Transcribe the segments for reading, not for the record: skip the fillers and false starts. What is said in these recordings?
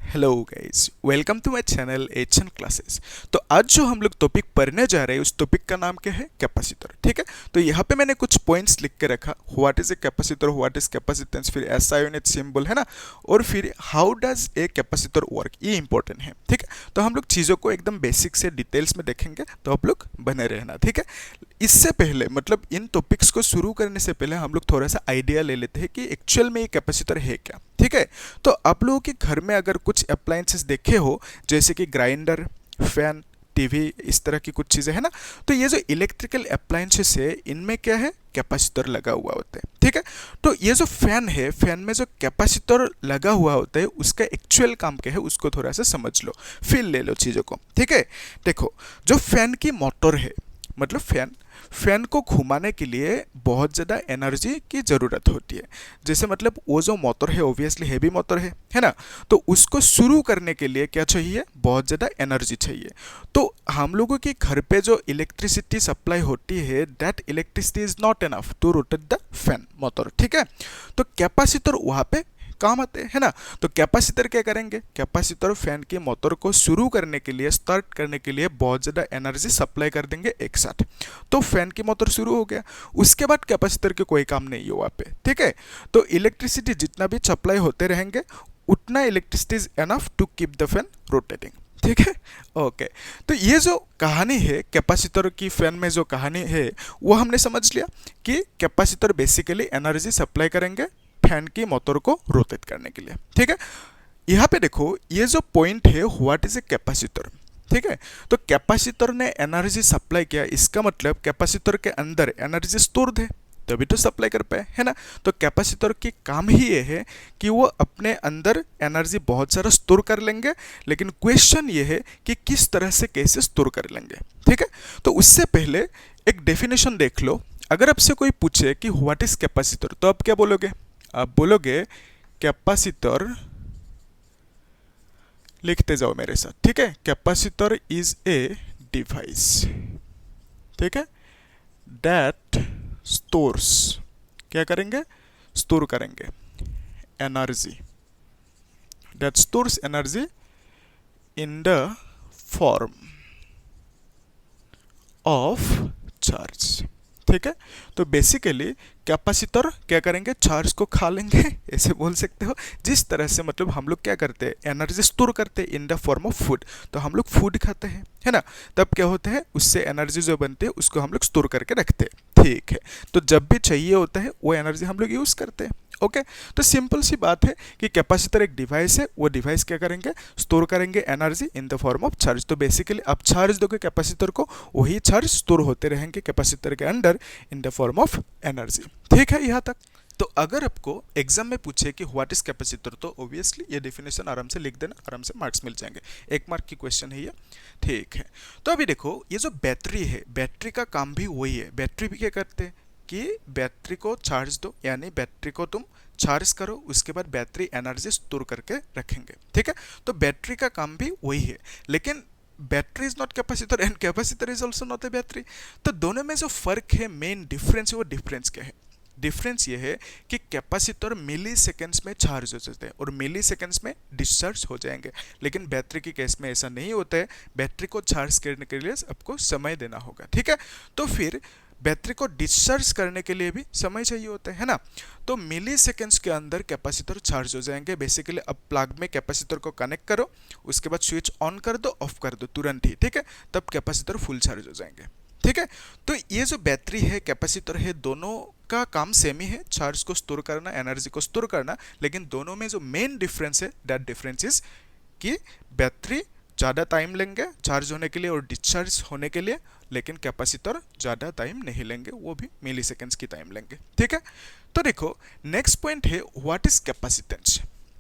Hello guys, welcome to my channel HN classes. तो आज जो हम लोग टॉपिक पढ़ने जा रहे हैं उस टॉपिक का नाम क्या है? कैपेसिटर। ठीक है, तो यहाँ पे मैंने कुछ पॉइंट्स लिख के रखा। What is a capacitor, what is capacitance, फिर एसआई यूनिट सिंबल है ना, और फिर how does a capacitor work, ये इंपॉर्टेंट है। ठीक है, तो हम लोग चीज़ों को एकदम बेसिक से डिटेल्स में देखेंगे, तो आप लोग बने रहना। ठीक है, इससे पहले मतलब इन टॉपिक्स को शुरू करने से पहले हम लोग थोड़ा सा आइडिया ले लेते हैं कि एक्चुअल में ये कैपेसिटर है क्या। ठीक है, तो आप लोगों के घर में अगर कुछ अप्लायंसेस देखे हो, जैसे कि ग्राइंडर, फैन, टीवी, इस तरह की कुछ चीज़ें है ना, तो ये जो इलेक्ट्रिकल अप्लायंसेस है इनमें क्या है, कैपेसिटर लगा हुआ होता है। ठीक है, तो ये जो फैन है, फैन में जो कैपेसिटर लगा हुआ होता है उसका एक्चुअल काम क्या है उसको थोड़ा सा समझ लो, फील ले लो चीज़ों को। ठीक है, देखो जो फैन की मोटर है, मतलब फैन को घुमाने के लिए बहुत ज़्यादा एनर्जी की ज़रूरत होती है। जैसे मतलब वो जो मोटर है ऑब्वियसली हैवी मोटर है ना, तो उसको शुरू करने के लिए क्या चाहिए, बहुत ज़्यादा एनर्जी चाहिए। तो हम लोगों के घर पे जो इलेक्ट्रिसिटी सप्लाई होती है, that electricity is not enough to rotate the fan motor. ठीक है, तो कैपेसिटर वहाँ पे काम आते हैं, है ना। तो कैपेसिटर क्या करेंगे, कैपेसिटर फैन की मोटर को शुरू करने के लिए, स्टार्ट करने के लिए बहुत ज़्यादा एनर्जी सप्लाई कर देंगे एक साथ। तो फैन की मोटर शुरू हो गया, उसके बाद कैपेसिटर के कोई काम नहीं है वहाँ पे। ठीक है, तो इलेक्ट्रिसिटी जितना भी सप्लाई होते रहेंगे उतना electricity is enough to keep the fan rotating. ठीक है, ओके। तो ये जो कहानी है कैपेसिटर की, फैन में जो कहानी है वो हमने समझ लिया कि कैपेसिटर बेसिकली एनर्जी सप्लाई करेंगे फैन की मोटर को रोटेट करने के लिए। ठीक है, यहाँ पे देखो ये जो पॉइंट है, व्हाट इज ए कैपेसिटर। ठीक है, तो कैपेसिटर ने एनर्जी सप्लाई किया, इसका मतलब कैपेसिटर के अंदर एनर्जी स्टोर्ड है, तभी तो सप्लाई कर पाए, है ना। तो कैपेसिटर की काम ही ये है कि वो अपने अंदर एनर्जी बहुत सारा स्टोर कर लेंगे, लेकिन क्वेश्चन ये है कि किस तरह से, कैसे स्टोर कर लेंगे। ठीक है, तो उससे पहले एक डेफिनेशन देख लो। अगर आपसे कोई पूछे कि व्हाट इज कैपेसिटर, तो आप क्या बोलोगे? आप बोलोगे कैपेसिटर, लिखते जाओ मेरे साथ। ठीक है, कैपेसिटर इज ए डिवाइस, ठीक है, दैट स्टोर्स, क्या करेंगे, स्टोर करेंगे energy, that stores energy in the form of charge. ठीक है, तो बेसिकली कैपेसिटर क्या करेंगे, चार्ज को खा लेंगे ऐसे बोल सकते हो। जिस तरह से मतलब हम लोग क्या करते हैं, एनर्जी स्टोर करते हैं in the form of food, तो हम लोग फूड खाते हैं, है ना, तब क्या होता है, उससे एनर्जी जो बनती है उसको हम लोग स्टोर करके रखते हैं। ठीक है, तो जब भी चाहिए होता है वो एनर्जी हम लोग यूज़ करते हैं। ओके, तो सिंपल सी बात है कि कैपेसिटर एक डिवाइस है, वो डिवाइस क्या करेंगे, स्टोर करेंगे energy in the form of charge. तो बेसिकली आप चार्ज दोगे कैपेसिटर को, वही चार्ज स्टोर होते रहेंगे कैपेसिटर के अंदर in the form of energy. ठीक है यहाँ तक। तो अगर आपको एग्जाम में पूछे कि व्हाट इज कैपेसिटर, तो ऑब्वियसली ये डेफिनेशन आराम से लिख देना, आराम से मार्क्स मिल जाएंगे। 1 मार्क की क्वेश्चन है ये। ठीक है, तो अभी देखो ये जो बैटरी है, बैटरी का काम भी वही है। बैटरी भी क्या करते हैं कि बैटरी को चार्ज दो, यानी बैटरी को तुम चार्ज करो, उसके बाद बैटरी एनर्जी स्टोर करके रखेंगे। ठीक है, तो बैटरी का काम भी वही है, लेकिन battery is not capacitor and capacitor is also not a battery. तो दोनों में जो फर्क है, मेन डिफरेंस है, वो डिफरेंस क्या है? डिफरेंस ये है कि कैपेसिटर मिली सेकेंड्स में चार्ज हो जाते हैं और मिली सेकेंड्स में डिस्चार्ज हो जाएंगे, लेकिन बैटरी के केस में ऐसा नहीं होता है। बैटरी को चार्ज करने के लिए आपको समय देना होगा। ठीक है, तो फिर बैटरी को डिस्चार्ज करने के लिए भी समय चाहिए होता है ना। तो मिली सेकेंड्स के अंदर कैपेसिटर चार्ज हो जाएंगे। बेसिकली अब प्लग में कैपेसिटर को कनेक्ट करो, उसके बाद स्विच ऑन कर दो, ऑफ कर दो तुरंत ही। ठीक है, तब कैपेसिटर फुल चार्ज हो जाएंगे। ठीक है, तो ये जो बैटरी है, कैपेसिटर है, दोनों का काम सेम ही है, चार्ज को स्टोर करना, एनर्जी को स्टोर करना, लेकिन दोनों में जो मेन डिफरेंस है, दैट डिफरेंस इज कि बैटरी ज़्यादा टाइम लेंगे चार्ज होने के लिए और डिस्चार्ज होने के लिए, लेकिन कैपेसिटर ज़्यादा टाइम नहीं लेंगे, वो भी मिली सेकेंड्स की टाइम लेंगे। ठीक है, तो देखो नेक्स्ट पॉइंट है व्हाट इज कैपेसिटेंस।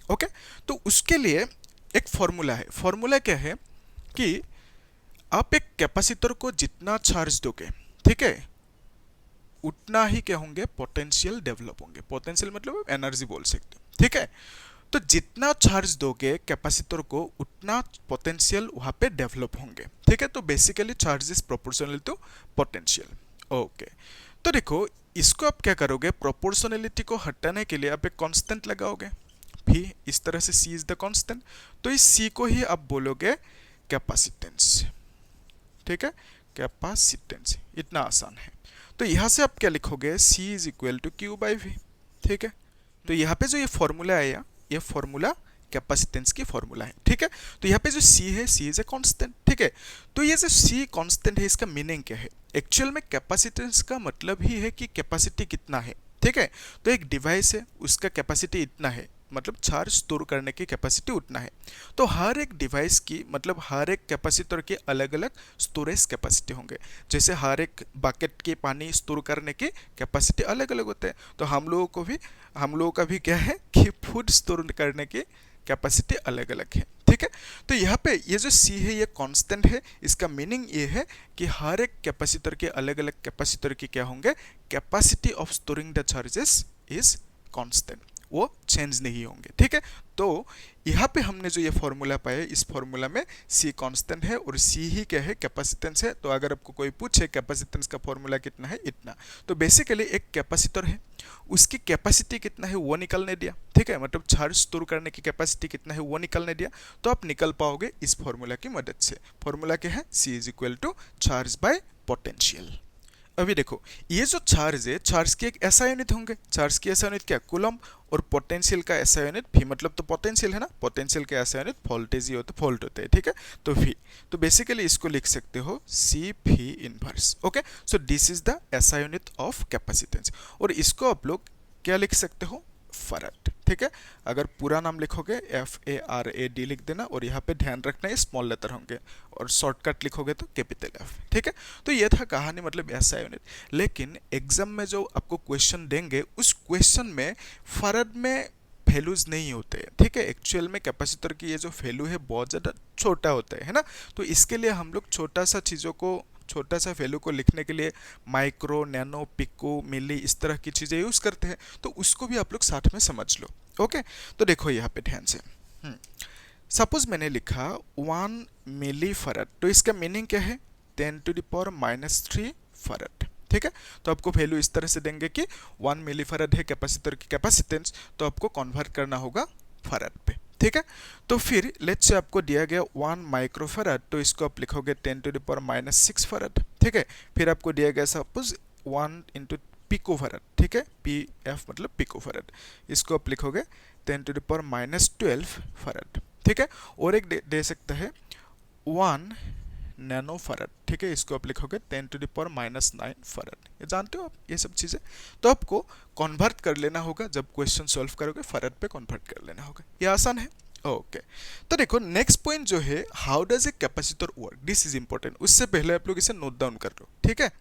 ओके, तो उसके लिए एक फॉर्मूला है। फॉर्मूला क्या है कि आप एक कैपेसिटर को जितना चार्ज दोगे, ठीक है, उतना ही क्या होंगे, पोटेंशियल डेवलप होंगे। पोटेंशियल मतलब एनर्जी बोल सकते हो। ठीक है, तो जितना चार्ज दोगे कैपेसिटर को, उतना पोटेंशियल वहाँ पे डेवलप होंगे। ठीक है, तो basically charge is proportional to potential. Okay, तो देखो इसको आप क्या करोगे, प्रोपोर्शनलिटी को हटाने के लिए आप एक कांस्टेंट लगाओगे। भी इस तरह से C इज द कांस्टेंट, तो इस C को ही आप बोलोगे कैपेसिटेंस, ठीक है, कैपेसिटेंस, इतना आसान है। तो यहां से आप क्या लिखोगे, C is equal to Q by V, ठीक है। तो यहाँ पे जो ये फॉर्मूला आया, ये फॉर्मूला कैपेसिटेंस की फॉर्मूला है, ठीक है। तो यहाँ पे जो C है, C इज ए कांस्टेंट, ठीक है। तो ये जो C कांस्टेंट है, इसका मीनिंग क्या है? एक्चुअल में कैपेसिटेंस का मतलब ही है कि कैपेसिटी कितना है, ठीक है। तो एक डिवाइस है, उसका कैपेसिटी इतना है, मतलब चार्ज स्टोर करने की कैपेसिटी उतना है। तो हर एक डिवाइस की, मतलब हर एक कैपेसिटर के अलग अलग स्टोरेज कैपेसिटी होंगे। जैसे हर एक बकेट के पानी स्टोर करने की कैपेसिटी अलग अलग होते हैं, तो हम लोगों का भी क्या है कि फूड स्टोर करने की कैपेसिटी अलग अलग है, ठीक है। तो यहाँ पे ये जो C है, ये कांस्टेंट है। इसका मीनिंग ये है कि हर एक कैपेसिटर के अलग अलग कैपेसिटर की क्या होंगे, capacity of storing the charges is constant, वो चेंज नहीं होंगे, ठीक है। तो यहाँ पे हमने जो ये फॉर्मूला पाया, इस फॉर्मूला में C कांस्टेंट है और C ही क्या है, कैपेसिटेंस है। तो अगर आपको कोई पूछे कैपेसिटेंस का फॉर्मूला कितना है, इतना, तो बेसिकली एक कैपेसिटर है, उसकी कैपेसिटी कितना है वो निकलने दिया, ठीक है, मतलब चार्ज स्टोर करने की कैपेसिटी कितना है वो निकलने दिया, तो आप निकल पाओगे इस फॉर्मूला की मदद से। फॉर्मूला क्या है, C is equal to charge by potential. अभी देखो, ये जो चार्ज है, चार्ज की एक एसआई यूनिट होंगे, चार्ज की एसआई यूनिट क्या, कूलम, और पोटेंशियल का एसआई यूनिट भी, मतलब तो पोटेंशियल है ना, पोटेंशियल का एसआई यूनिट वोल्टेज ही होता है, वोल्ट होता है, ठीक है, तो V। तो बेसिकली इसको लिख सकते हो C V inverse, okay. So this is the SI unit of capacitance, और इसको आप लोग क्या लिख सकते हो, फैराड, ठीक है। अगर पूरा नाम लिखोगे FARAD लिख देना, और यहाँ पे ध्यान रखना है स्मॉल लेटर होंगे, और शॉर्टकट लिखोगे तो कैपिटल F, ठीक है। तो ये था कहानी, मतलब ऐसा यूनिट। लेकिन एग्जाम में जो आपको क्वेश्चन देंगे, उस क्वेश्चन में फैराड में वैल्यूज नहीं होते, ठीक है। एक्चुअल में कैपेसिटर की ये जो वैल्यू है बहुत ज़्यादा छोटा होता है ना। तो इसके लिए हम लोग छोटा सा वैल्यू को लिखने के लिए माइक्रो, नैनो, पिको, मिली, इस तरह की चीज़ें यूज़ करते हैं, तो उसको भी आप लोग साथ में समझ लो, ओके। तो देखो यहाँ पे ध्यान से, सपोज मैंने लिखा 1 मिली फैराड, तो इसका मीनिंग क्या है, 10⁻³ फैराड, ठीक है। तो आपको वैल्यू इस तरह से देंगे कि 1 मिली फैराड है कैपेसिटर की कैपेसिटेंस, तो आपको कन्वर्ट करना होगा फैराड पे, ठीक है। तो फिर लेट्स से आपको दिया गया 1 माइक्रोफैराड, तो इसको आप लिखोगे 10⁻⁶ फैराड, ठीक है। फिर आपको दिया गया सपोज 1 इंटू पिकोफैराड, ठीक है, PF मतलब पिकोफैराड, इसको आप लिखोगे 10⁻12 फैराड, ठीक है। और एक दे सकता है 1 नैनो फैराड, ठीक है, इसको आप लिखोगे 10⁻⁹ फैराड। ये जानते हो आप ये सब चीज़ें, तो आपको कन्वर्ट कर लेना होगा, जब क्वेश्चन सॉल्व करोगे फैराड पे कन्वर्ट कर लेना होगा, ये आसान है, ओके। तो देखो नेक्स्ट पॉइंट जो है, how does a capacitor work, this is important. उससे पहले आप लोग इसे नोट डाउन कर लो, ठीक है।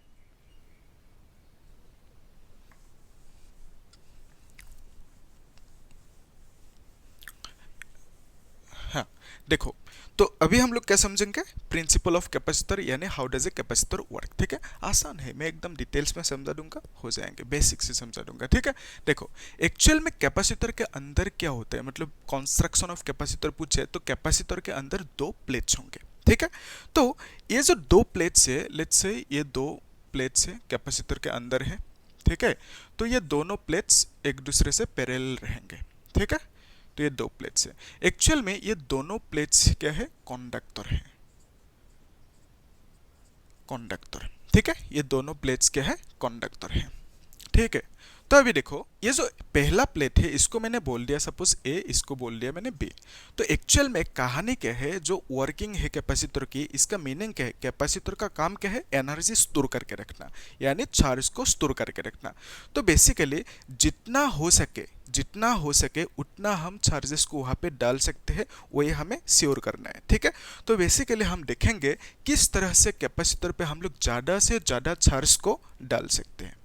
हाँ, देखो, तो अभी हम लोग क्या समझेंगे, प्रिंसिपल ऑफ कैपेसिटर, यानी how does a capacitor work, ठीक है। आसान है, मैं एकदम डिटेल्स में समझा दूंगा, हो जाएंगे, बेसिक से समझा दूंगा, ठीक है। देखो एक्चुअल में कैपेसिटर के अंदर क्या होता है, मतलब कंस्ट्रक्शन ऑफ कैपेसिटर पूछे तो कैपेसिटर के अंदर 2 प्लेट्स होंगे, ठीक है। तो ये जो 2 प्लेट्स है, लेट्स से ये 2 प्लेट्स है कैपेसिटर के अंदर है, ठीक है। तो ये दोनों प्लेट्स एक दूसरे से पैरेलल रहेंगे, ठीक है। तो ये 2 प्लेट्स है, एक्चुअल में ये दोनों प्लेट्स क्या है, कंडक्टर है, कंडक्टर, ठीक है। ये दोनों प्लेट्स क्या है, कंडक्टर है, ठीक है। तो अभी देखो, ये जो पहला प्लेट है, इसको मैंने बोल दिया सपोज A, इसको बोल दिया मैंने B। तो एक्चुअल में कहानी क्या है, जो वर्किंग है कैपेसिटर की, इसका मीनिंग क्या है, कैपेसिटर का काम क्या है, एनर्जी स्टोर करके रखना, यानी चार्ज को स्टोर करके रखना। तो बेसिकली जितना हो सके उतना हम चार्जेस को वहाँ पे डाल सकते हैं, वही हमें श्योर करना है, ठीक है। तो बेसिकली हम देखेंगे किस तरह से कैपेसिटर पे हम लोग ज़्यादा से ज़्यादा चार्ज को डाल सकते हैं,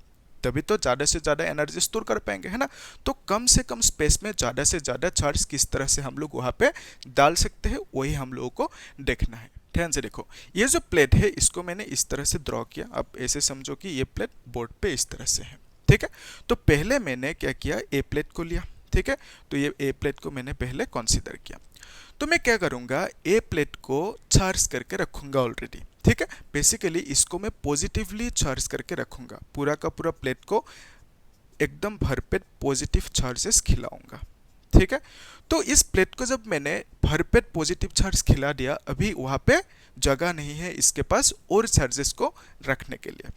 तभी तो ज़्यादा से ज़्यादा एनर्जी स्टोर कर पाएंगे, है ना। तो कम से कम स्पेस में ज़्यादा से ज़्यादा चार्ज किस तरह से हम लोग वहाँ पे डाल सकते हैं, वही हम लोगों को देखना है। ध्यान से देखो, ये जो प्लेट है इसको मैंने इस तरह से ड्रॉ किया, आप ऐसे समझो कि ये प्लेट बोर्ड पे इस तरह से है, ठीक है। तो पहले मैंने क्या किया, ए प्लेट को लिया, ठीक है। तो ये ए प्लेट को मैंने पहले कंसीडर किया, तो मैं क्या करूंगा, ए प्लेट को चार्ज करके रखूंगा ऑलरेडी, ठीक है। बेसिकली इसको मैं पॉजिटिवली चार्ज करके रखूंगा, पूरा का पूरा प्लेट को एकदम भरपेट पॉजिटिव चार्जेस खिलाऊंगा, ठीक है। तो इस प्लेट को जब मैंने भरपेट पॉजिटिव चार्ज खिला दिया, अभी वहां पे जगह नहीं है इसके पास और चार्जेस को रखने के लिए।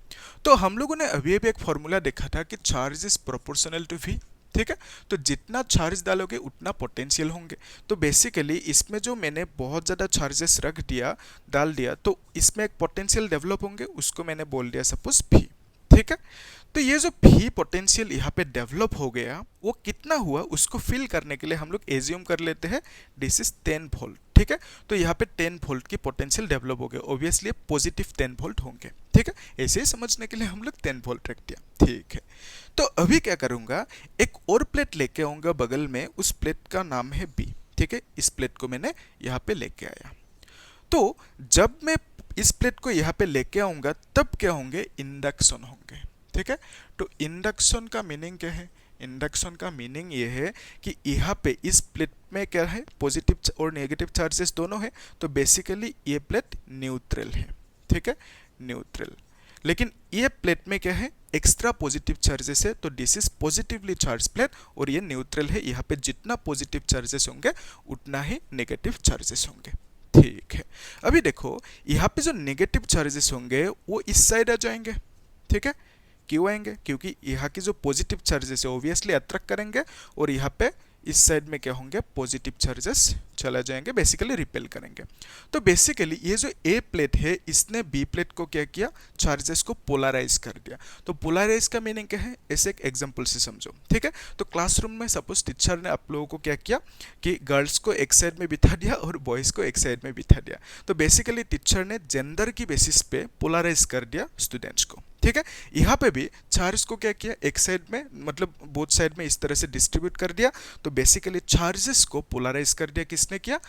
तो हम लोगों ने अभी अभी एक फॉर्मूला देखा था कि charge is proportional to V, ठीक है। तो जितना चार्ज डालोगे उतना पोटेंशियल होंगे। तो बेसिकली इसमें जो मैंने बहुत ज़्यादा चार्जेस रख दिया, डाल दिया, तो इसमें एक पोटेंशियल डेवलप होंगे, उसको मैंने बोल दिया सपोज भी, ठीक है। तो ये जो भी पोटेंशियल यहाँ पे डेवलप हो गया वो कितना हुआ उसको फिल करने के लिए हम लोग एज्यूम कर लेते हैं दिस इज 10 वोल्ट, ठीक है। तो यहाँ पे 10 वोल्ट की पोटेंशियल डेवलप हो गया, ऑब्वियसली पॉजिटिव 10 वोल्ट होंगे, ठीक है। ऐसे ही समझने के लिए हम लोग 10 वोल्ट रख दिया, ठीक है। तो अभी क्या करूंगा, एक और प्लेट लेके आऊंगा बगल में, उस प्लेट का नाम है बी, ठीक है। इस प्लेट को मैंने यहाँ पे लेके आया। तो जब मैं इस प्लेट को यहाँ पे लेके आऊंगा तब क्या होंगे, इंडक्शन होंगे, ठीक है। तो इंडक्शन का मीनिंग क्या है, इंडक्शन का मीनिंग ये है कि यहाँ पे इस प्लेट में क्या है, पॉजिटिव और नेगेटिव चार्जेस दोनों है। तो बेसिकली ये प्लेट न्यूट्रल है, ठीक है, न्यूट्रल। लेकिन ये प्लेट में क्या है, एक्स्ट्रा पॉजिटिव चार्जेस है, तो this is positively charge plate और ये न्यूट्रल है। यहाँ पे जितना पॉजिटिव चार्जेस होंगे उतना ही नेगेटिव चार्जेस होंगे, ठीक है। अभी देखो यहाँ पे जो नेगेटिव चार्जेस होंगे वो इस साइड आ जाएंगे, ठीक है। क्यों आएंगे, क्योंकि यहाँ की जो पॉजिटिव चार्जेस है ऑब्वियसली अट्रैक्ट करेंगे और यहाँ पे इस साइड में क्या होंगे, पॉजिटिव चार्जेस चला जाएंगे, बेसिकली रिपेल करेंगे। तो बेसिकली ये जो ए प्लेट है इसने बी प्लेट को क्या किया, चार्जेस को पोलराइज कर दिया। तो पोलराइज का मीनिंग क्या है, ऐसे एक एग्जांपल से समझो, ठीक है। तो क्लासरूम में सपोज टीचर ने आप लोगों को क्या किया कि गर्ल्स को एक साइड में बिठा दिया और बॉयज को एक साइड में बिठा दिया। तो बेसिकली टीचर ने जेंडर की बेसिस पे पोलराइज कर दिया स्टूडेंट्स को, ठीक है। यहाँ पे भी चार्ज को क्या किया, एक साइड में मतलब बोथ साइड में इस तरह से डिस्ट्रीब्यूट कर दिया। तो बेसिकली चार्जेस को पोलराइज कर दिया, किसने किया,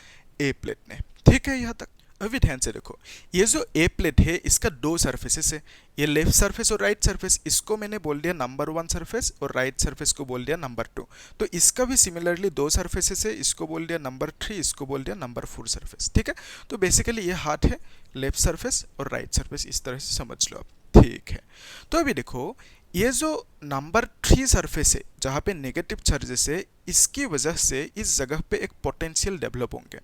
ए प्लेट ने, ठीक है। यहाँ तक अभी ध्यान से देखो, ये जो ए प्लेट है इसका दो सरफेसेस है, ये लेफ्ट सरफेस और राइट सरफेस, इसको मैंने बोल दिया नंबर 1 सरफेस और राइट सरफेस को बोल दिया नंबर 2। तो इसका भी सिमिलरली दो सरफेसेस है, इसको बोल दिया नंबर 3, इसको बोल दिया नंबर 4 सरफेस, ठीक है। तो बेसिकली ये हार्ट है, लेफ्ट सरफेस और राइट सरफेस, इस तरह से समझ लो आप, ठीक है। तो अभी देखो ये जो नंबर 3 सरफेस है जहाँ पे नेगेटिव चार्जेस है, इसकी वजह से इस जगह पे एक पोटेंशियल डेवलप होंगे।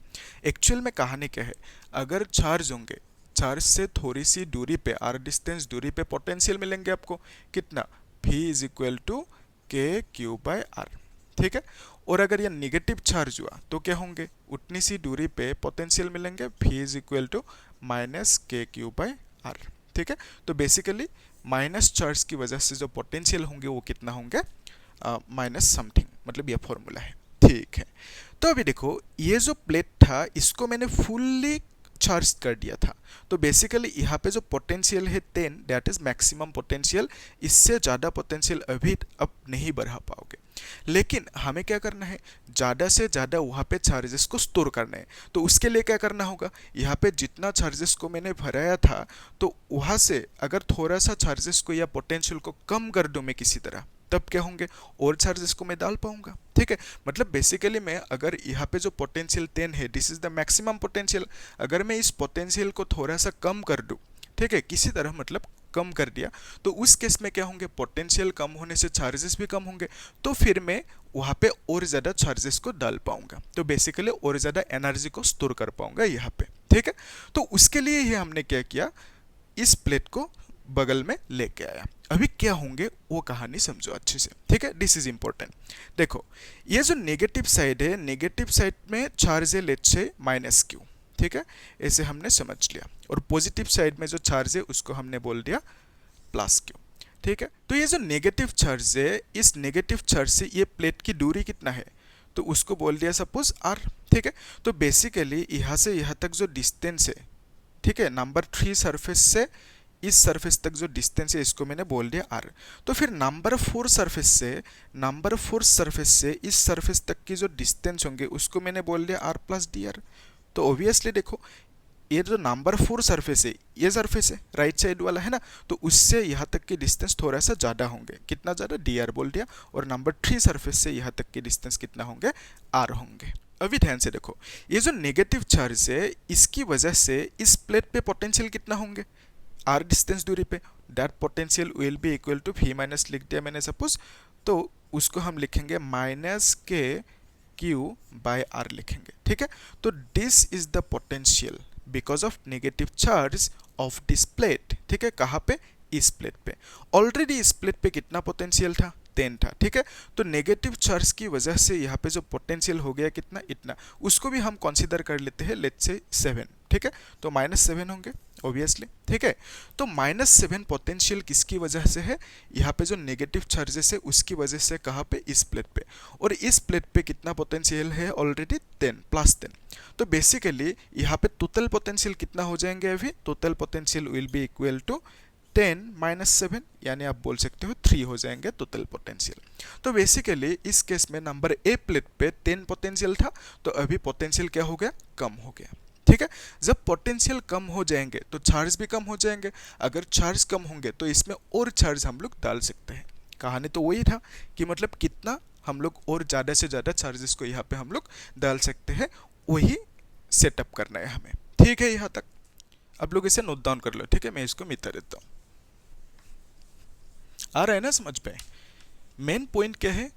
एक्चुअल में कहानी क्या है, अगर चार्ज होंगे, चार्ज से थोड़ी सी दूरी पे, आर डिस्टेंस दूरी पे पोटेंशियल मिलेंगे आपको, कितना, V इज इक्वल टू के क्यू बाय आर, ठीक है। और अगर ये निगेटिव चार्ज हुआ तो क्या होंगे, उतनी सी दूरी पे पोटेंशियल मिलेंगे, V is equal to minus K Q by R, ठीक है। तो बेसिकली माइनस चार्ज की वजह से जो पोटेंशियल होंगे वो कितना होंगे, माइनस समथिंग, मतलब ये फॉर्मूला है, ठीक है। तो अभी देखो ये जो प्लेट था इसको मैंने फुल्ली चार्ज कर दिया था। तो बेसिकली यहाँ पे जो पोटेंशियल है 10, दैट इज मैक्सिमम पोटेंशियल, इससे ज़्यादा पोटेंशियल अभी अब नहीं बढ़ा पाओगे। लेकिन हमें क्या करना है, ज़्यादा से ज़्यादा वहाँ पे चार्जेस को स्टोर करना है। तो उसके लिए क्या करना होगा, यहाँ पे जितना चार्जेस को मैंने भराया था तो वहाँ से अगर थोड़ा सा चार्जेस को या पोटेंशियल को कम कर दूँ मैं किसी तरह, तब क्या होंगे, और चार्जेस को मैं डाल पाऊंगा, ठीक है। मतलब बेसिकली मैं अगर यहाँ पे जो पोटेंशियल 10 है, this is the maximum potential, अगर मैं इस पोटेंशियल को थोड़ा सा कम कर दूं, ठीक है, किसी तरह मतलब कम कर दिया, तो उस केस में क्या होंगे, पोटेंशियल कम होने से चार्जेस भी कम होंगे, तो फिर मैं वहाँ पे और ज़्यादा चार्जेस को डाल पाऊंगा, तो बेसिकली और ज़्यादा एनर्जी को स्टोर कर पाऊंगा यहाँ पे, ठीक है। तो उसके लिए ही हमने क्या किया, इस प्लेट को बगल में लेके आया। अभी क्या होंगे वो कहानी समझो अच्छे से, ठीक है, दिस इज इंपॉर्टेंट। देखो ये जो नेगेटिव साइड है, नेगेटिव साइड में चार्ज है लेट्स से माइनस क्यू, ठीक है, ऐसे हमने समझ लिया। और पॉजिटिव साइड में जो चार्ज है उसको हमने बोल दिया प्लस क्यू, ठीक है। तो ये जो नेगेटिव चार्ज है, इस नेगेटिव चार्ज से ये प्लेट की दूरी कितना है, तो उसको बोल दिया सपोज आर, ठीक है। तो बेसिकली यहाँ से यहाँ तक जो डिस्टेंस है, ठीक है, नंबर 3 सरफेस से इस सरफेस तक जो डिस्टेंस है इसको मैंने बोल दिया आर। तो फिर नंबर 4 सरफेस से इस सरफेस तक की जो डिस्टेंस होंगे उसको मैंने बोल दिया आर प्लस डी आर। तो ऑब्वियसली देखो ये जो नंबर 4 सरफेस है, ये सरफेस है राइट साइड वाला है ना, तो उससे यहाँ तक की डिस्टेंस थोड़ा सा ज़्यादा होंगे, कितना ज़्यादा, डी आर बोल दिया। और नंबर 3 सरफेस से यहाँ तक की डिस्टेंस कितना होंगे, आर होंगे। अभी ध्यान से देखो ये जो नेगेटिव चार्ज है इसकी वजह से इस प्लेट पे पोटेंशियल कितना होंगे, आर डिस्टेंस दूरी पे, that potential will be equal to V minus लिख दिया मैंने सपोज, तो उसको हम लिखेंगे माइनस के Q बाय R लिखेंगे, ठीक है। तो this is the potential because of negative charge of this plate, ठीक है। कहाँ पे? इस प्लेट पे। ऑलरेडी इस प्लेट पे कितना पोटेंशियल था? 10 था, ठीक है। तो नेगेटिव चार्ज की वजह से यहाँ पे जो पोटेंशियल हो गया कितना? इतना। उसको भी हम कंसीडर कर लेते हैं, लेट्स से 7, ठीक है। तो -7 होंगे ऑब्वियसली, ठीक है। तो -7 पोटेंशियल किसकी वजह से है? यहाँ पे जो नेगेटिव चार्जेस है उसकी वजह से। कहाँ पे? इस प्लेट पे। और इस प्लेट पे कितना पोटेंशियल है? ऑलरेडी 10 +10। तो बेसिकली यहाँ पे टोटल पोटेंशियल कितना हो जाएंगे? अभी total potential will be equal to 10 -7, यानी आप बोल सकते हो 3 हो जाएंगे टोटल पोटेंशियल। तो बेसिकली इस केस में नंबर ए प्लेट पे 10 पोटेंशियल था, तो अभी पोटेंशियल क्या हो गया? कम हो गया, ठीक है। जब पोटेंशियल कम हो जाएंगे तो चार्ज भी कम हो जाएंगे। अगर चार्ज कम होंगे तो इसमें और चार्ज हम लोग डाल सकते हैं। कहानी तो वही था कि मतलब कितना हम लोग और ज़्यादा से ज़्यादा चार्जेस को यहाँ पे हम लोग डाल सकते हैं, वही सेटअप करना है हमें, ठीक है। यहाँ तक आप लोग इसे नोट डाउन कर लो, ठीक है। मैं इसको मिटा देता हूँ। आ रहा है ना समझ पे? मेन पॉइंट क्या है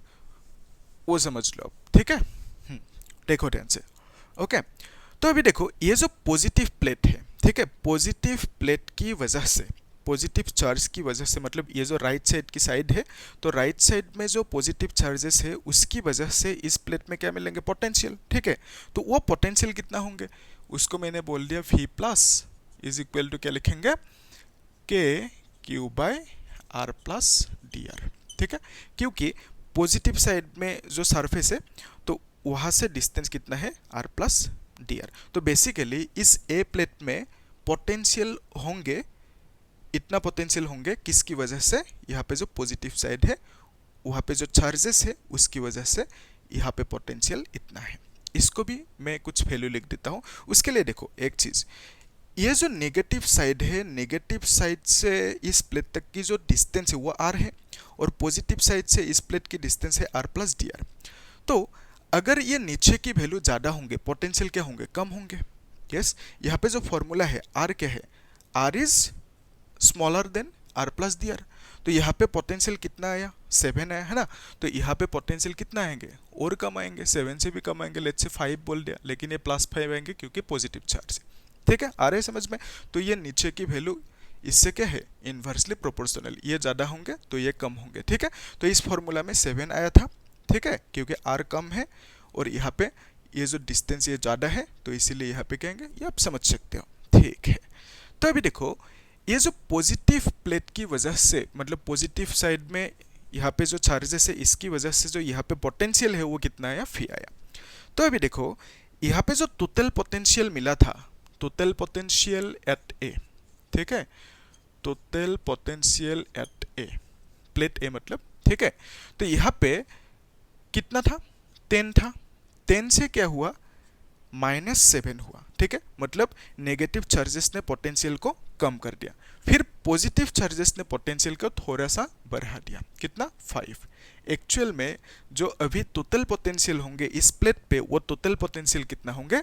वो समझ लो अब, ठीक है। देखो ध्यान से, ओके। तो अभी देखो ये जो पॉजिटिव प्लेट है, ठीक है, पॉजिटिव प्लेट की वजह से, पॉजिटिव चार्ज की वजह से, मतलब ये जो राइट साइड की साइड है, तो राइट साइड में जो पॉजिटिव चार्जेस है उसकी वजह से इस प्लेट में क्या मिलेंगे? पोटेंशियल, ठीक है। तो वो पोटेंशियल कितना होंगे? उसको मैंने बोल दिया V plus is equal to क्या लिखेंगे? KQ/R+dr, ठीक है। क्योंकि पॉजिटिव साइड में जो सरफेस है तो वहां से डिस्टेंस कितना है? R+dr। तो बेसिकली इस ए प्लेट में पोटेंशियल होंगे, इतना पोटेंशियल होंगे किसकी वजह से? यहाँ पे जो पॉजिटिव साइड है वहाँ पे जो चार्जेस है उसकी वजह से यहाँ पे पोटेंशियल इतना है। इसको भी मैं कुछ वैल्यू लिख देता हूँ। उसके लिए देखो एक चीज, ये जो नेगेटिव साइड है, नेगेटिव साइड से इस प्लेट तक की जो डिस्टेंस है वो R है, और पॉजिटिव साइड से इस प्लेट की डिस्टेंस है R+dr। तो अगर ये नीचे की वैल्यू ज़्यादा होंगे, पोटेंशियल क्या होंगे? कम होंगे। यस, यहाँ पे जो फॉर्मूला है R क्या है? R is smaller than R+dr। तो यहाँ पे पोटेंशियल कितना आया? 7 आया है ना। तो यहाँ पे पोटेंशियल कितना आएंगे? और कम आएंगे, 7 से भी कम आएंगे, लेट्स से 5 बोल दिया, लेकिन ये +5 आएंगे क्योंकि पॉजिटिव चार्ज है, ठीक है। आ रहे समझ में? तो ये नीचे की वैल्यू इससे क्या है? इन्वर्सली प्रोपोर्शनल, ये ज़्यादा होंगे तो ये कम होंगे, ठीक है। तो इस फॉर्मूला में 7 आया था, ठीक है, क्योंकि R कम है और यहाँ पे ये जो डिस्टेंस ये ज़्यादा है, तो इसीलिए यहाँ पे कहेंगे, ये आप समझ सकते हो, ठीक है। तो अभी देखो ये जो पॉजिटिव प्लेट की वजह से, मतलब पॉजिटिव साइड में यहाँ पे जो चार्जेस है इसकी वजह से जो यहाँ पे पोटेंशियल है वो कितना आया? V आया। तो अभी देखो यहाँ पे जो टोटल पोटेंशियल मिला था, टोटल पोटेंशियल एट ए, ठीक है, total potential at A, plate A मतलब, ठीक है। तो यहाँ पे कितना था? 10 था। 10 से क्या हुआ? -7 हुआ, ठीक है। मतलब नेगेटिव चार्जेस ने पोटेंशियल को कम कर दिया, फिर पॉजिटिव चार्जेस ने पोटेंशियल को थोड़ा सा बढ़ा दिया। कितना? 5। एक्चुअल में जो अभी टोटल पोटेंशियल होंगे इस प्लेट पे, वो टोटल पोटेंशियल कितना होंगे?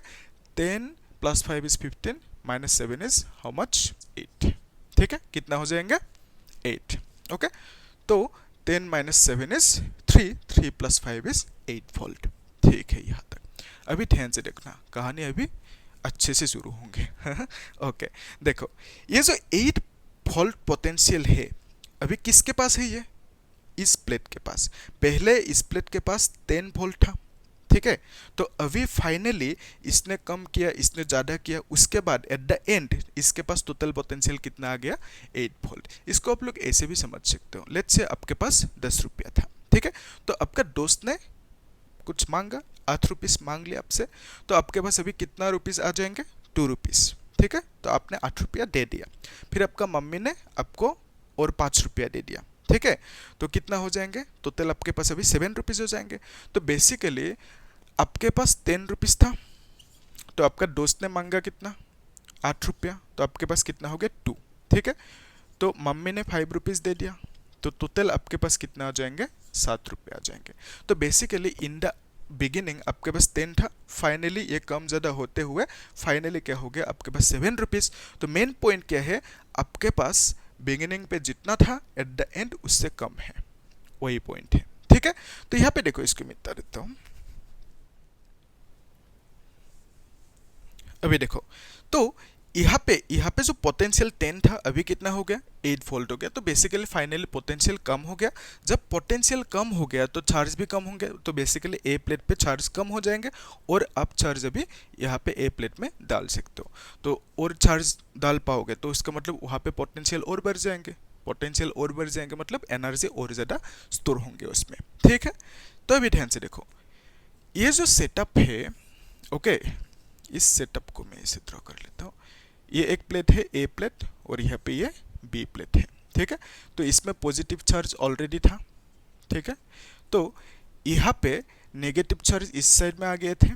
10 + 5 इज 15, -7 इज हाउ मच? 8, ठीक है। कितना हो जाएंगे? 8, ओके। तो 10 - 7 इज 3, 3 + 5 इज 8 वोल्ट, ठीक है। यहाँ तक अभी ध्यान से देखना, कहानी अभी अच्छे से शुरू होंगे। ओके, देखो ये जो 8 वोल्ट पोटेंशियल है अभी किसके पास है? ये इस प्लेट के पास। पहले इस प्लेट के पास 10 वोल्ट था, ठीक है। तो अभी फाइनली इसने कम किया, इसने ज़्यादा किया, उसके बाद एट द एंड इसके पास टोटल पोटेंशियल कितना आ गया? 8 वोल्ट। इसको आप लोग ऐसे भी समझ सकते हो। लेट्स से आपके पास 10 रुपया था, ठीक है। तो आपका दोस्त ने कुछ मांगा, 8 रुपीस मांग लिया आपसे, तो आपके पास अभी कितना रुपीस आ जाएंगे? 2 रुपीस, ठीक है। तो आपने 8 रुपया दे दिया, फिर आपका मम्मी ने आपको और 5 रुपया दे दिया, ठीक है। तो कितना हो जाएंगे? टोटल आपके पास अभी 7 रुपीस हो जाएंगे। तो बेसिकली आपके पास 10 रुपीस था, तो आपका दोस्त ने मांगा कितना? 8 रुपया, तो आपके पास कितना हो गया? 2, ठीक है। तो मम्मी ने 5 रुपीस दे दिया, तो टोटल आपके पास कितना आ जाएंगे? 7 रुपये आ जाएंगे। तो बेसिकली इन द बिगिनिंग आपके पास 10 था, फाइनली ये कम ज़्यादा होते हुए फाइनली क्या हो गया? आपके पास 7 रुपीस। तो मेन पॉइंट क्या है? आपके पास बिगिनिंग पे जितना था एट द एंड उससे कम है, वही पॉइंट है, ठीक है। तो यहाँ पे देखो, इसको मिटा देता हूँ। अभी देखो, तो यहाँ पे जो पोटेंशियल 10 था अभी कितना हो गया 8 वोल्ट हो गया। तो बेसिकली फाइनली पोटेंशियल कम हो गया। जब पोटेंशियल कम हो गया तो चार्ज भी कम होंगे, तो बेसिकली ए प्लेट पे चार्ज कम हो जाएंगे और आप चार्ज अभी यहाँ पे ए प्लेट में डाल सकते हो। तो और चार्ज डाल पाओगे तो इसका मतलब वहाँ पे पोटेंशियल और बढ़ जाएंगे, पोटेंशियल और बढ़ जाएंगे मतलब एनर्जी और ज़्यादा स्टोर होंगे उसमें। ठीक है, तो अभी ध्यान से देखो, ये जो सेटअप है, ओके, इस सेटअप को मैं इसे ड्रॉ कर लेता हूँ। ये एक प्लेट है ए प्लेट और यहाँ पे ये बी प्लेट है। ठीक है, तो इसमें पॉजिटिव चार्ज ऑलरेडी था। ठीक है, तो यहाँ पे नेगेटिव चार्ज इस साइड में आ गए थे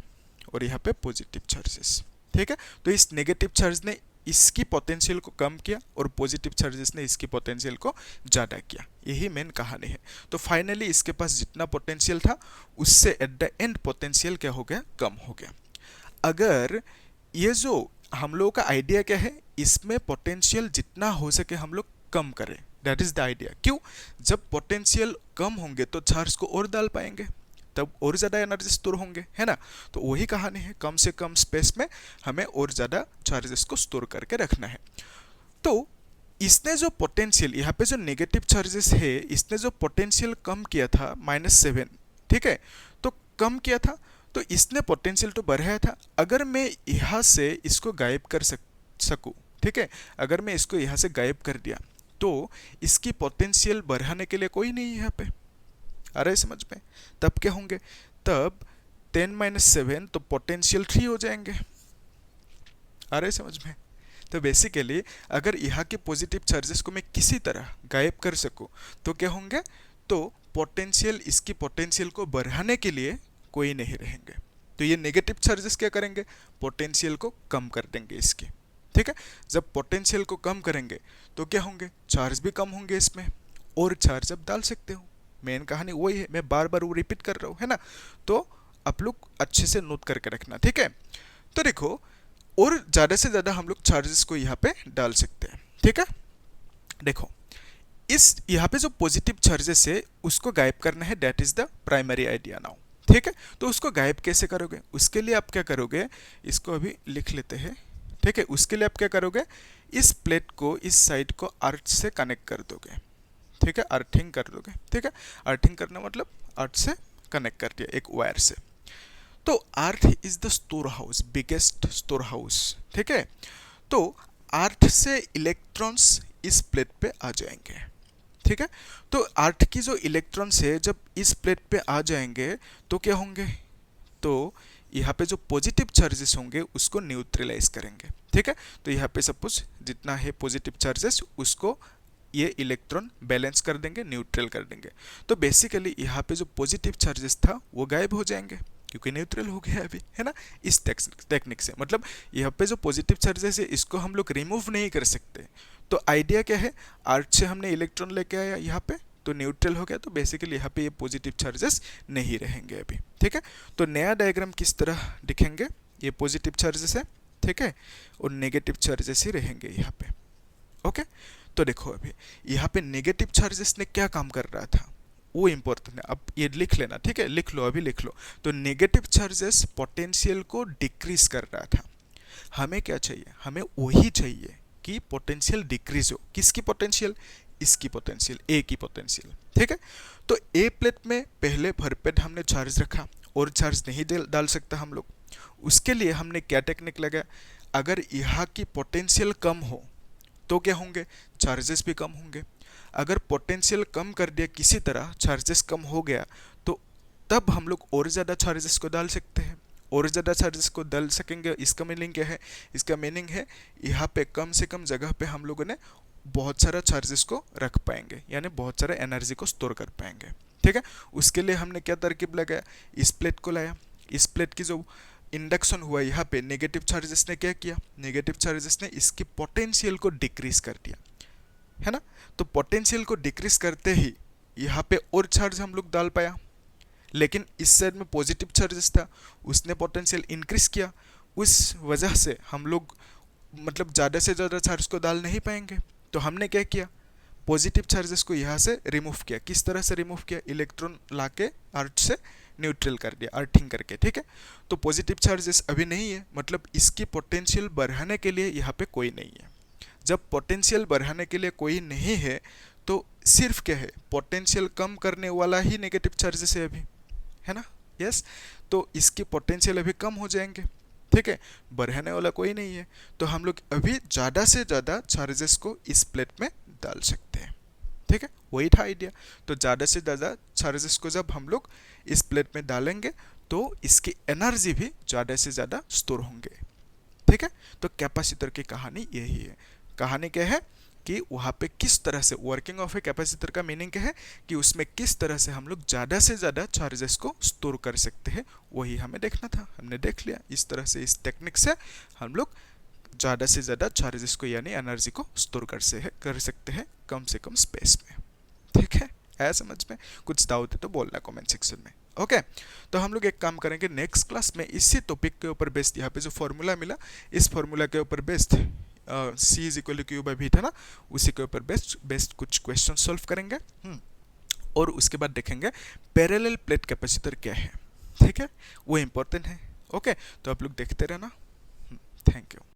और यहाँ पे पॉजिटिव चार्जेस। ठीक है, तो इस नेगेटिव चार्ज ने इसकी पोटेंशियल को कम किया और पॉजिटिव चार्जेस ने इसकी पोटेंशियल को ज़्यादा किया। यही मेन कहानी है। तो फाइनली इसके पास जितना पोटेंशियल था उससे एट द एंड पोटेंशियल क्या हो गया, कम हो गया। अगर ये जो हम लोगों का आइडिया क्या है, इसमें पोटेंशियल जितना हो सके हम लोग कम करें, दैट इज द आइडिया। क्यों, जब पोटेंशियल कम होंगे तो चार्ज को और डाल पाएंगे, तब और ज़्यादा एनर्जी स्टोर होंगे, है ना। तो वही कहानी है, कम से कम स्पेस में हमें और ज़्यादा चार्जेस को स्टोर करके रखना है। तो इसने जो पोटेंशियल यहाँ पे जो नेगेटिव चार्जेस है, इसने जो पोटेंशियल कम किया था -7, ठीक है, तो कम किया था, तो इसने पोटेंशियल तो बढ़ाया था। अगर मैं यहाँ से इसको गायब कर सकूँ, ठीक है, अगर मैं इसको यहाँ से गायब कर दिया तो इसकी पोटेंशियल बढ़ाने के लिए कोई नहीं है यहाँ पे। आ रहा है समझ में? तब क्या होंगे, तब 10 - 7 तो पोटेंशियल 3 हो जाएंगे। आ रहा है समझ में? तो बेसिकली अगर यहाँ के पॉजिटिव चार्जेस को मैं किसी तरह गायब कर सकूं तो क्या होंगे, तो पोटेंशियल, इसकी पोटेंशियल को बढ़ाने के लिए कोई नहीं रहेंगे। तो ये नेगेटिव चार्जेस क्या करेंगे, पोटेंशियल को कम कर देंगे इसकी। ठीक है, जब पोटेंशियल को कम करेंगे तो क्या होंगे, चार्ज भी कम होंगे इसमें और चार्ज अब डाल सकते हो। मेन कहानी वही है, मैं बार बार वो रिपीट कर रहा हूँ, है ना। तो आप लोग अच्छे से नोट करके रखना। ठीक है, तो देखो और ज़्यादा से ज़्यादा हम लोग चार्जेस को यहाँ पे डाल सकते हैं। ठीक है, देखो इस यहाँ पे जो पॉजिटिव चार्जेस है उसको गायब करना है, that is the primary idea now. ठीक है, तो उसको गायब कैसे करोगे, उसके लिए आप क्या करोगे, इसको अभी लिख लेते हैं। ठीक है, उसके लिए आप क्या करोगे, इस प्लेट को, इस साइड को अर्थ से कनेक्ट कर दोगे। ठीक है, अर्थिंग कर दोगे। ठीक है, अर्थिंग करना मतलब अर्थ से कनेक्ट कर दिया एक वायर से। तो earth is the store house, biggest store house. ठीक है, तो अर्थ से इलेक्ट्रॉन्स इस प्लेट पे आ जाएंगे। ठीक है, तो अर्थ की जो इलेक्ट्रॉन्स है जब इस प्लेट पे आ जाएंगे तो क्या होंगे, तो यहाँ पे जो पॉजिटिव चार्जेस होंगे उसको न्यूट्रलाइज करेंगे। ठीक है, तो यहाँ पे सपोज जितना है पॉजिटिव चार्जेस उसको ये इलेक्ट्रॉन बैलेंस कर देंगे, न्यूट्रल कर देंगे। तो बेसिकली यहाँ पे जो पॉजिटिव चार्जेस था वो गायब हो जाएंगे क्योंकि न्यूट्रल हो गया अभी, है ना। इस टेक्निक से मतलब यहाँ पे जो पॉजिटिव चार्जेस है इसको हम लोग रिमूव नहीं कर सकते। तो आइडिया क्या है, अर्थ से हमने इलेक्ट्रॉन लेके आया यहाँ पे तो न्यूट्रल हो गया, तो बेसिकली यहाँ पे ये पॉजिटिव चार्जेस नहीं रहेंगे अभी। ठीक है, तो नया डायग्राम किस तरह दिखेंगे, ये पॉजिटिव चार्जेस है, ठीक है, और नेगेटिव चार्जेस ही रहेंगे यहाँ पे। ओके, तो देखो अभी यहाँ पे नेगेटिव चार्जेस ने क्या काम कर रहा था वो इंपॉर्टेंट है, अब ये लिख लेना। ठीक है, लिख लो, अभी लिख लो। तो नेगेटिव चार्जेस पोटेंशियल को डिक्रीज कर रहा था। हमें क्या चाहिए, हमें वही चाहिए कि पोटेंशियल डिक्रीज हो। किसकी पोटेंशियल, इसकी पोटेंशियल, ए की पोटेंशियल। ठीक है, तो ए प्लेट में पहले भरपेट हमने चार्ज रखा और चार्ज नहीं डाल सकता हम लोग। उसके लिए हमने क्या टेक्निक लगाया, अगर यहाँ की पोटेंशियल कम हो तो क्या होंगे, चार्जेस भी कम होंगे। अगर पोटेंशियल कम कर दिया किसी तरह, चार्जेस कम हो गया, तो तब हम लोग और ज़्यादा चार्जेस को डाल सकते हैं। और ज़्यादा चार्जेस को डाल सकेंगे, इसका मीनिंग क्या है, इसका मीनिंग है यहाँ पे कम से कम जगह पे हम लोगों ने बहुत सारा चार्जेस को रख पाएंगे, यानी बहुत सारा एनर्जी को स्टोर कर पाएंगे। ठीक है, उसके लिए हमने क्या तरकीब लगाया, इस प्लेट को लाया। इस प्लेट की जो इंडक्शन हुआ यहाँ पे, नेगेटिव चार्जेस ने क्या किया, नेगेटिव चार्जेस ने इसकी पोटेंशियल को डिक्रीज कर दिया, है ना। तो पोटेंशियल को डिक्रीज करते ही यहाँ पे और चार्ज हम लोग डाल पाया, लेकिन इस साइड में पॉजिटिव चार्जेस था, उसने पोटेंशियल इंक्रीज किया। उस वजह से हम लोग मतलब ज़्यादा से ज़्यादा चार्ज को डाल नहीं पाएंगे। तो हमने क्या किया, पॉजिटिव चार्जेस को यहाँ से रिमूव किया। किस तरह से रिमूव किया? इलेक्ट्रॉन लाके अर्थ से न्यूट्रल कर दिया, अर्थिंग करके, ठीक है। तो पॉजिटिव चार्जेस अभी नहीं है, मतलब इसकी पोटेंशियल बढ़ाने के लिए यहाँ पे कोई नहीं है। जब पोटेंशियल बढ़ाने के लिए कोई नहीं है तो सिर्फ क्या है? पोटेंशियल कम करने वाला ही नेगेटिव चार्जेस है अभी, है ना? यस। तो इसकी पोटेंशियल अभी कम हो जाएंगे, ठीक है। बढ़ाने वाला कोई नहीं है, तो हम लोग अभी ज़्यादा से ज़्यादा चार्जेस को इस प्लेट में डाल सकते हैं, ठीक है। वही था आइडिया। तो ज़्यादा से ज़्यादा चार्जेस को जब हम लोग इस प्लेट में डालेंगे तो इसकी एनर्जी भी ज़्यादा से ज़्यादा स्टोर होंगे, ठीक है। तो कैपेसिटर की कहानी यही है। कहानी क्या है कि वहाँ पे किस तरह से वर्किंग ऑफ ए कैपेसिटर का मीनिंग क्या है कि उसमें किस तरह से हम लोग ज़्यादा से ज़्यादा चार्जेस को स्टोर कर सकते हैं, वही हमें देखना था। हमने देख लिया। इस तरह से, इस टेक्निक से हम लोग ज़्यादा से ज़्यादा चार्जेस को यानी एनर्जी को स्टोर कर सकते हैं कम से कम स्पेस में, ठीक है। है समझ में? कुछ डाउट है तो बोलना कमेंट सेक्शन में, ओके। तो हम लोग एक काम करेंगे, नेक्स्ट क्लास में इसी टॉपिक के ऊपर बेस्ड, यहाँ पे जो फॉर्मूला मिला इस फॉर्मूला के ऊपर based C is equal to Q by V था ना, उसी के ऊपर बेस्ड कुछ क्वेश्चन सॉल्व करेंगे। और उसके बाद देखेंगे पैरेलल प्लेट कैपेसिटर क्या है, ठीक है। वो इंपॉर्टेंट है, ओके। तो आप लोग देखते रहना। Thank you.